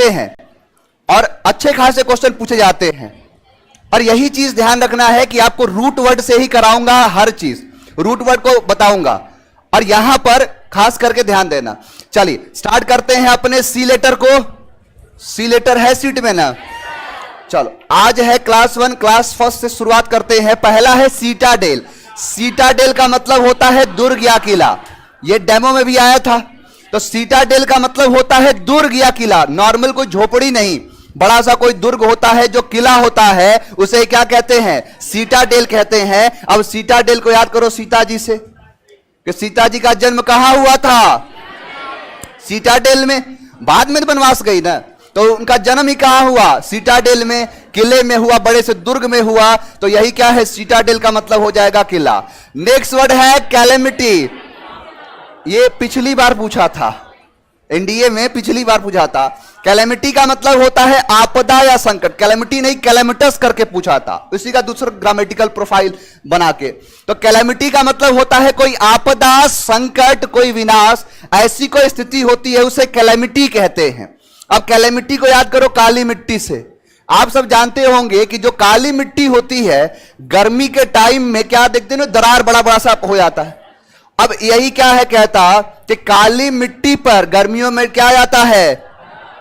होते हैं और अच्छे खासे क्वेश्चन पूछे जाते हैं। और यही चीज ध्यान रखना है कि आपको रूट वर्ड से ही कराऊंगा, हर चीज रूट वर्ड को बताऊंगा, और यहां पर खास करके ध्यान देना। चलिए स्टार्ट करते हैं अपने सी लेटर को। सी लेटर है सीट में ना? चलो आज है क्लास 1, क्लास फर्स्ट से शुरुआत करते हैं। पहला है सीटाडेल। सीटाडेल का मतलब होता है दुर्ग या किला। ये डेमो में भी आया था। तो सीटाडेल का मतलब होता है दुर्ग या किला। नॉर्मल कोई झोपड़ी नहीं, बड़ा सा कोई दुर्ग होता है जो किला होता है, उसे क्या कहते हैं? सीटाडेल कहते हैं। अब सीटाडेल को याद करो सीता जी से, कि सीता जी का जन्म कहां हुआ था? सीटाडेल में। बाद में बनवास गई ना, तो उनका जन्म ही कहां हुआ? सीटाडेल में, किले में हुआ, बड़े से दुर्ग में हुआ। तो यही क्या है? सीटाडेल का मतलब हो जाएगा किला। नेक्स्ट वर्ड है कैलेमिटी। ये पिछली बार पूछा था, एनडीए में पिछली बार पूछा था। कैलेमिटी का मतलब होता है आपदा या संकट। कैलेमिटी नहीं, कैलेमिटस करके पूछा था, इसी का दूसरा ग्रामेटिकल प्रोफाइल बना के। तो कैलेमिटी का मतलब होता है कोई आपदा, संकट, कोई विनाश, ऐसी कोई स्थिति होती है उसे कैलेमिटी कहते हैं। अब कैलेमिटी को याद करो काली मिट्टी से। आप सब जानते होंगे कि जो काली मिट्टी होती है, गर्मी के टाइम में क्या देखते हैं, दरार बड़ा बड़ा सा हो जाता है। अब यही क्या है, कहता कि काली मिट्टी पर गर्मियों में क्या आता है?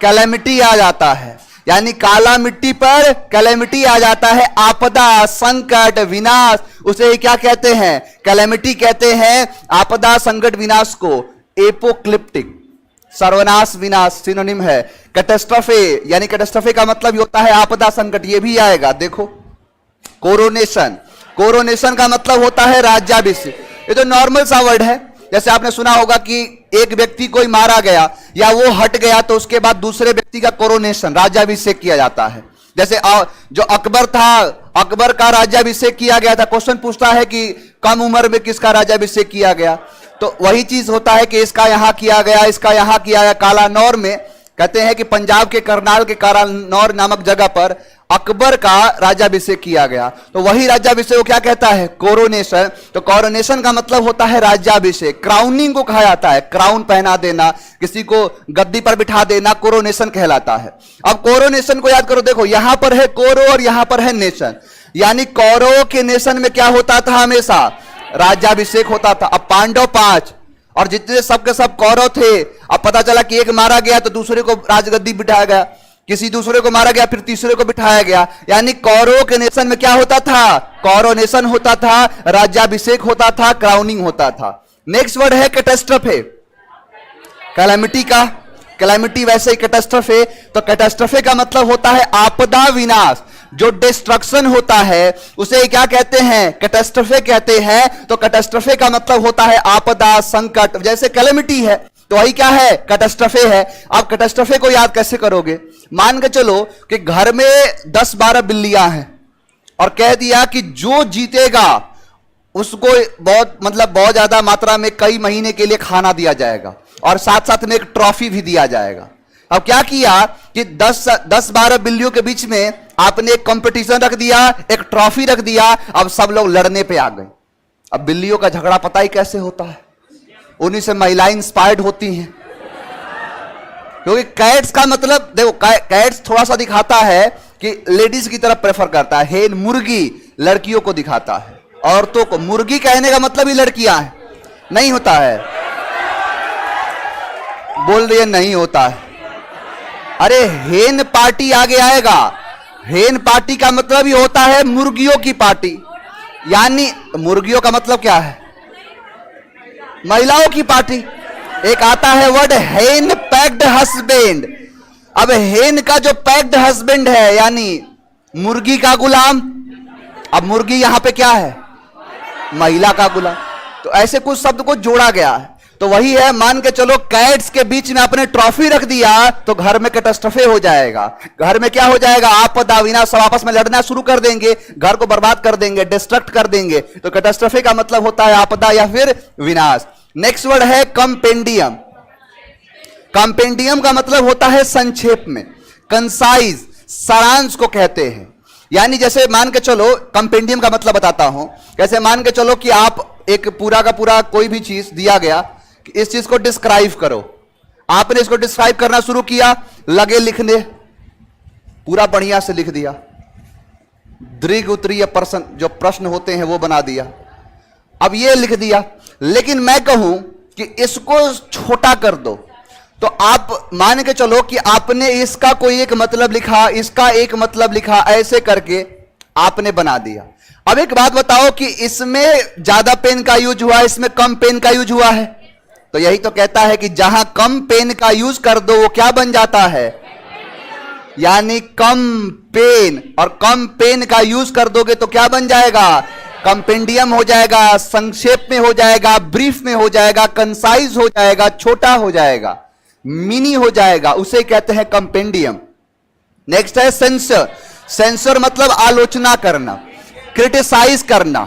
कैलेमिटी आ जाता है। यानी काला मिट्टी पर कैलेमिटी आ जाता है, आपदा, संकट, विनाश, उसे क्या कहते हैं? कैलेमिटी कहते हैं। आपदा, संकट, विनाश को एपोक्लिप्टिक, सर्वनाश, विनाश सिनोनिम है। कैटास्ट्रोफे, यानी कैटास्ट्रोफे का मतलब होता है आपदा, संकट, ये भी आएगा। देखो कोरोनेशन, कोरोनेशन का मतलब होता है राज्याभिषेक। ये तो नॉर्मल सा वर्ड है। जैसे आपने सुना होगा कि एक व्यक्ति कोई मारा गया या वो हट गया तो उसके बाद दूसरे व्यक्ति का कोरोनेशन, राज्याभिषेक किया जाता है। जैसे जो अकबर था, अकबर का राज्याभिषेक किया गया था। क्वेश्चन पूछता है कि कम उम्र में किसका राज्याभिषेक किया गया? तो वही चीज होता है कि इसका यहां किया गया, इसका यहां किया गया। कालानौर में कहते हैं कि पंजाब के करनाल के कालानौर नामक जगह पर अकबर का राज्याभिषेक किया गया। तो वही राज्याभिषेक को क्या कहता है? कोरोनेशन। तो कोरोनेशन का मतलब होता है राज्याभिषेक। क्राउनिंग को कहा जाता है, क्राउन पहना देना, किसी को गद्दी पर बिठा देना, कोरोनेशन कहलाता है। अब कोरोनेशन को याद करो। देखो यहां पर है कोरो और यहां पर है नेशन। यानी कौरवों के नेशन में क्या होता था? हमेशा राज्याभिषेक होता था। अब पांडव 5 और जितने सबके सब कौरव थे। अब पता चला कि एक मारा गया तो दूसरे को राजगद्दी बिठाया गया, किसी दूसरे को मारा गया फिर तीसरे को बिठाया गया। यानी कौरवों के नेशन में क्या होता था? कौरोनेशन होता था, राज्याभिषेक होता था, क्राउनिंग होता था। नेक्स्ट वर्ड है कैटास्ट्रोफे। कैलेमिटी का, कैलेमिटी वैसे ही कैटास्ट्रोफे। तो कैटास्ट्रोफे का मतलब होता है आपदा, विनाश, जो डिस्ट्रक्शन होता है उसे क्या कहते हैं? कैटास्ट्रोफे कहते हैं। तो कैटास्ट्रोफे का मतलब होता है आपदा, संकट। जैसे कैलेमिटी है तो वही क्या है? कैटास्ट्रोफे है। आप कैटास्ट्रोफे को याद कैसे करोगे? मान के चलो कि घर में 10-12 बिल्लियां हैं और कह दिया कि जो जीतेगा उसको बहुत ज्यादा मात्रा में कई महीने के लिए खाना दिया जाएगा और साथ साथ में एक ट्रॉफी भी दिया जाएगा। अब क्या किया कि 10-12 बिल्लियों के बीच में आपने एक कंपटीशन रख दिया, एक ट्रॉफी रख दिया। अब सब लोग लड़ने पे आ गए। अब बिल्लियों का झगड़ा पता ही कैसे होता है? उन्हीं से महिलाएं इंस्पायर्ड होती हैं। क्योंकि कैट्स का मतलब देखो, कैट्स थोड़ा सा दिखाता है कि लेडीज की तरफ प्रेफर करता है। हेन, मुर्गी लड़कियों को दिखाता है, औरतों को। मुर्गी कहने का मतलब ही लड़कियां हैं, नहीं होता है? बोल रही है नहीं होता है। अरे हेन पार्टी आगे आएगा। हेन पार्टी का मतलब ही होता है मुर्गियों की पार्टी। यानी मुर्गियों का मतलब क्या है? महिलाओं की पार्टी। एक आता है वर्ड हेन पैक्ड हस्बैंड। अब हेन का जो पैक्ड हस्बैंड है यानी मुर्गी का गुलाम। अब मुर्गी यहां पे क्या है? महिला का गुलाम। तो ऐसे कुछ शब्द को जोड़ा गया है। तो वही है, मान के चलो कैट्स के बीच में आपने ट्रॉफी रख दिया तो घर में कैटास्ट्रोफे हो जाएगा। घर में क्या हो जाएगा? आपदा, विनाश, सब आपस में लड़ना शुरू कर देंगे, घर को बर्बाद कर देंगे, डिस्ट्रक्ट कर देंगे। तो कैटास्ट्रोफे का मतलब होता है आपदा या फिर विनाश। नेक्स्ट वर्ड है कंपेंडियम। कंपेंडियम का मतलब होता है संक्षेप में, कंसाइज, सारांश को कहते हैं। यानी जैसे मान के चलो, कंपेंडियम का मतलब बताता हूं। जैसे मान के चलो कि आप एक पूरा का पूरा कोई भी चीज दिया गया कि इस चीज को डिस्क्राइब करो। आपने इसको डिस्क्राइब करना शुरू किया लगे लिखने, पूरा बढ़िया से लिख दिया, दीर्घ उत्तरीय प्रश्न जो प्रश्न होते हैं वो बना दिया, अब ये लिख दिया। लेकिन मैं कहूं कि इसको छोटा कर दो, तो आप मान के चलो कि आपने इसका कोई एक मतलब लिखा, इसका एक मतलब लिखा, ऐसे करके आपने बना दिया। अब एक बात बताओ कि इसमें ज्यादा पेन का यूज हुआ, इसमें कम पेन का यूज हुआ है? तो यही तो कहता है कि जहां कम पेन का यूज कर दो वो क्या बन जाता है, यानी कम पेन, और कम पेन का यूज कर दोगे तो क्या बन जाएगा, कंपेंडियम हो जाएगा, संक्षेप में हो जाएगा, ब्रीफ में हो जाएगा, कंसाइज हो जाएगा, छोटा हो जाएगा, मिनी हो जाएगा, उसे कहते हैं कंपेंडियम। नेक्स्ट है सेंसर। सेंसर मतलब आलोचना करना, क्रिटिसाइज करना,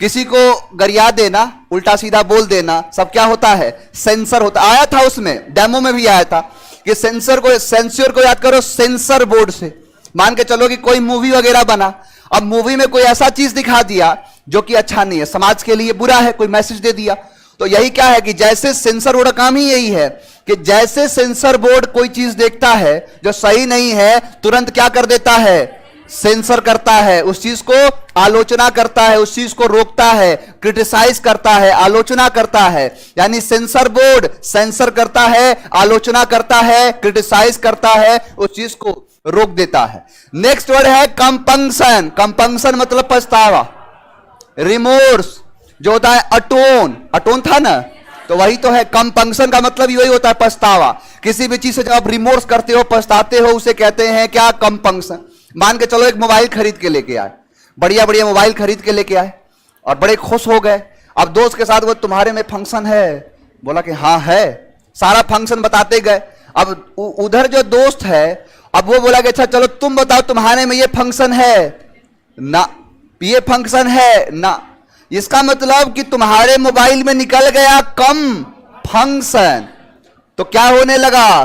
किसी को गरिया देना, उल्टा सीधा बोल देना, सब क्या होता है, सेंसर होता। आया था उसमें डेमो में भी आया था कि सेंसर को याद करो सेंसर बोर्ड से। मान के चलो कि कोई मूवी वगैरह बना, अब मूवी में कोई ऐसा चीज दिखा दिया जो कि अच्छा नहीं है, समाज के लिए बुरा है, कोई मैसेज दे दिया, तो यही क्या है कि जैसे सेंसर बोर्ड का काम ही यही है कि जैसे सेंसर बोर्ड कोई चीज देखता है जो सही नहीं है, तुरंत क्या कर देता है, सेंसर करता है, उस चीज को आलोचना करता है, उस चीज को रोकता है, क्रिटिसाइज करता है, आलोचना करता है। यानी सेंसर बोर्ड सेंसर करता है, आलोचना करता है, क्रिटिसाइज करता है, उस चीज को रोक देता है। नेक्स्ट वर्ड है कंपंक्शन। कंपंक्शन मतलब पछतावा, रिमोर्स जो होता है, अटोन, अटोन था ना, तो वही तो है। कंपंक्शन का मतलब ही वही होता है, पछतावा। किसी भी चीज से जब आप रिमोर्स करते हो, पछताते हो, उसे कहते हैं क्या, कंपंक्शन। मान के चलो एक मोबाइल खरीद के लेके आए, बढ़िया बढ़िया मोबाइल खरीद के लेके आए और बड़े खुश हो गए। अब दोस्त के साथ वो तुम्हारे में फंक्शन है, बोला कि हाँ है, सारा फंक्शन बताते गए। अब उधर जो दोस्त है, अब वो बोला कि अच्छा चलो तुम बताओ तुम्हारे में ये फंक्शन है ना, ये फंक्शन है ना। इसका मतलब कि तुम्हारे मोबाइल में निकल गया कम फंक्शन, तो क्या होने लगा,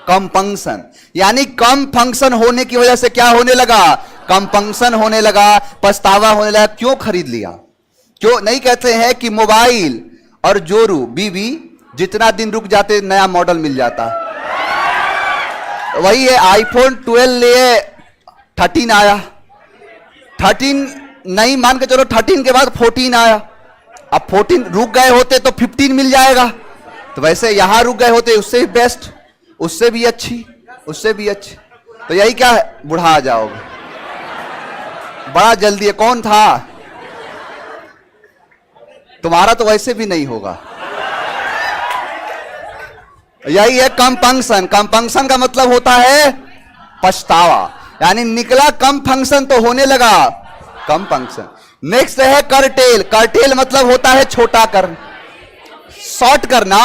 कंपंक्शन। यानी कम फंक्शन होने की वजह से क्या होने लगा, कंपंक्शन होने लगा, पछतावा होने लगा। क्यों खरीद लिया? क्यों नहीं कहते हैं कि मोबाइल और जोरू बीवी जितना दिन रुक जाते नया मॉडल मिल जाता है। वही है, आईफोन 12 लिए 13 आया, 13 नहीं, मान के चलो 13 के बाद 14 आया। अब 14 रुक गए होते तो 15 मिल जाएगा, तो वैसे यहां रुक गए होते उससे भी बेस्ट, उससे भी अच्छी, उससे भी अच्छी। तो यही क्या है, बुढ़ा आ जाओगे बड़ा जल्दी है। कौन था, तुम्हारा तो वैसे भी नहीं होगा। यही है कंपंक्शन। कंपंक्शन का मतलब होता है पछतावा, यानी निकला कम फंक्शन तो होने लगा कम फंक्शन। नेक्स्ट है करटेल। करटेल मतलब होता है छोटा करना, शॉर्ट करना,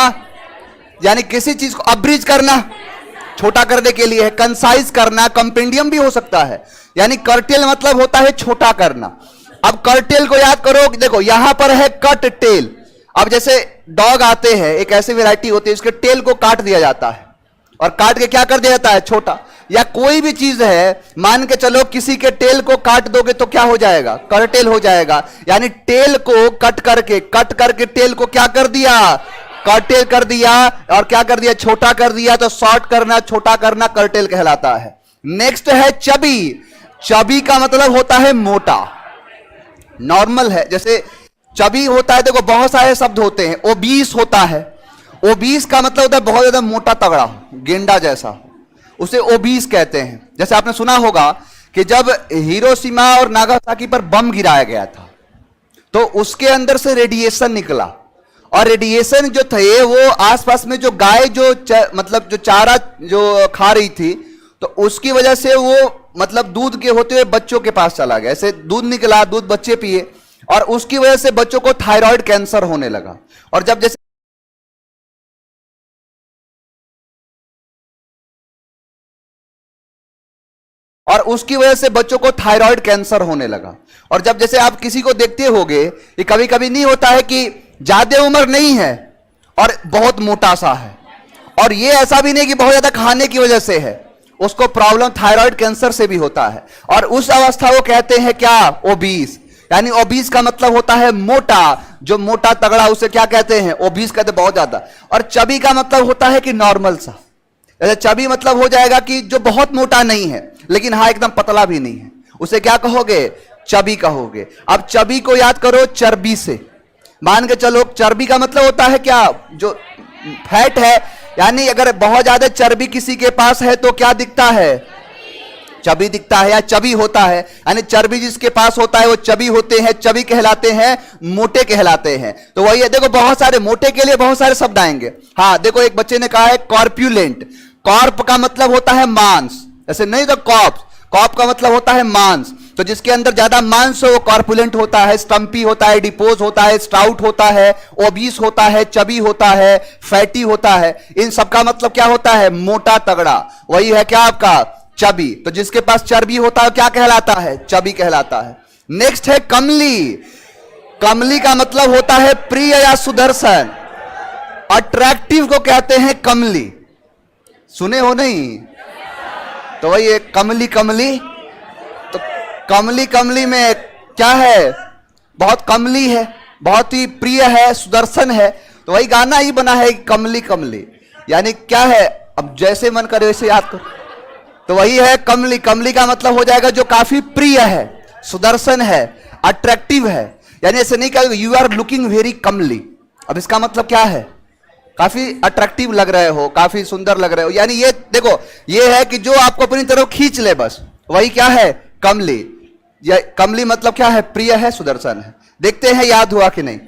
यानी किसी चीज को अब्रिज करना, छोटा करने के लिए है। कंसाइज करना, कंपेंडियम भी हो सकता है। यानी करटेल मतलब होता है छोटा करना। अब करटेल को याद करो, देखो यहां पर है कट टेल। अब जैसे डॉग आते हैं, एक ऐसी वैरायटी होती है, उसके टेल को काट दिया जाता है और काट के क्या कर दिया जाता है, छोटा। या कोई भी चीज है, मान के चलो किसी के टेल को काट दोगे तो क्या हो जाएगा, करटेल हो जाएगा। यानी टेल को कट करके टेल को क्या कर दिया, करटेल कर दिया, और क्या कर दिया, छोटा कर दिया। तो शॉर्ट करना, छोटा करना करटेल कहलाता है। नेक्स्ट है चबी। चबी का मतलब होता है मोटा, नॉर्मल है। जैसे चबी होता है, देखो बहुत सारे शब्द होते हैं। ओबीस होता है, ओबीस का मतलब होता है बहुत ज्यादा मोटा तगड़ा, गेंडा जैसा, उसे ओबीस कहते हैं। जैसे आपने सुना होगा कि जब हिरोशिमा और नागासाकी पर बम गिराया गया था तो उसके अंदर से रेडिएशन निकला, और रेडिएशन जो थे वो आसपास में जो गाय जो मतलब जो चारा जो खा रही थी, तो उसकी वजह से वो मतलब दूध के होते हुए बच्चों के पास चला गया। ऐसे दूध निकला, दूध बच्चे पिए, और उसकी वजह से बच्चों को थायराइड कैंसर होने लगा। और जब जैसे और उसकी वजह से बच्चों को थायराइड कैंसर होने लगा। और जब जैसे आप किसी को देखते होगे, ये कभी कभी नहीं होता है कि ज्यादा उम्र नहीं है और बहुत मोटा सा है, और ये ऐसा भी नहीं कि बहुत ज्यादा खाने की वजह से है, उसको प्रॉब्लम थायराइड कैंसर से भी होता है। और उस अवस्था को कहते हैं क्या, ओबीस। यानी ओबीस का मतलब होता है मोटा, जो मोटा तगड़ा, उसे क्या कहते हैं, ओबीस कहते हैं, बहुत ज्यादा। और चबी का मतलब होता है कि नॉर्मल सा, जैसे चबी मतलब हो जाएगा कि जो बहुत मोटा नहीं है लेकिन हाँ एकदम पतला भी नहीं है, उसे क्या कहोगे? चबी कहोगे। अब चबी को याद करो चर्बी से। मान के चलो चर्बी का मतलब होता है क्या? जो फैट है, यानी अगर बहुत ज्यादा चर्बी किसी के पास है तो क्या दिखता है? चबी दिखता है या चबी होता है। यानी चर्बी जिसके पास होता है वो चबी होते हैं, चबी कहलाते हैं, मोटे कहलाते हैं। तो वही है, देखो बहुत सारे मोटे के लिए बहुत सारे शब्द आएंगे। हाँ देखो एक बच्चे ने कहा है कॉर्प्यूलेंट। कॉर्प का मतलब होता है मांस, ऐसे नहीं तो कॉप। कॉप का मतलब होता है मांस। तो जिसके अंदर ज्यादा मांस हो वो कॉर्पुलेंट होता है, स्टम्पी होता है, डिपोज होता है, स्टाउट होता है, ओबीस होता है, चबी होता है, फैटी होता है। इन सबका मतलब क्या होता है? मोटा तगड़ा। वही है क्या आपका? चबी। तो जिसके पास चर्बी होता है क्या कहलाता है? चबी कहलाता है। नेक्स्ट है कमली। कमली का मतलब होता है प्रिय या सुदर्शन। अट्रैक्टिव को कहते हैं कमली। सुने हो नहीं? तो वही एक कमली। कमली तो कमली, कमली में क्या है? बहुत कमली है, बहुत ही प्रिय है, सुदर्शन है। तो वही गाना ही बना है कमली कमली, यानी क्या है? अब जैसे मन करे वैसे याद करो। तो वही है कमली। कमली का मतलब हो जाएगा जो काफी प्रिय है, सुदर्शन है, अट्रैक्टिव है। यानी ऐसे नहीं कहोगे यू आर लुकिंग वेरी कमली। अब इसका मतलब क्या है? काफी अट्रैक्टिव लग रहे हो, काफी सुंदर लग रहे हो। यानी ये देखो, ये है कि जो आपको अपनी तरफ खींच ले बस, वही क्या है? कमली। या कमली मतलब क्या है? प्रिय है, सुदर्शन है। देखते हैं याद हुआ कि नहीं।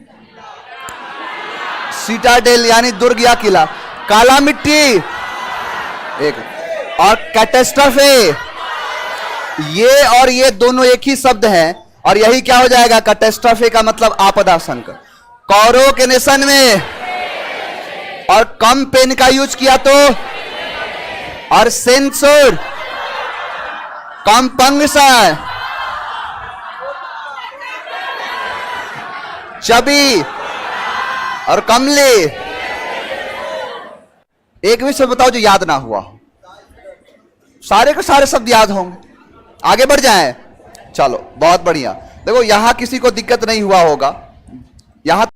सीटाडेल यानी दुर्ग या किला। काला मिट्टी एक, और कैटेस्ट्रॉफे, ये और ये दोनों एक ही शब्द हैं और यही क्या हो जाएगा? कैटेस्ट्रॉफे का मतलब आपदा संकट। कौरवों के नेशन में और कम पेन का यूज किया तो, और सेंसर, कम पंक्शन, चबी और कमली। एक भी शब्द बताओ जो याद ना हुआ हो। सारे के सारे शब्द याद होंगे। आगे बढ़ जाएं। चलो बहुत बढ़िया। देखो यहां किसी को दिक्कत नहीं हुआ होगा, यहां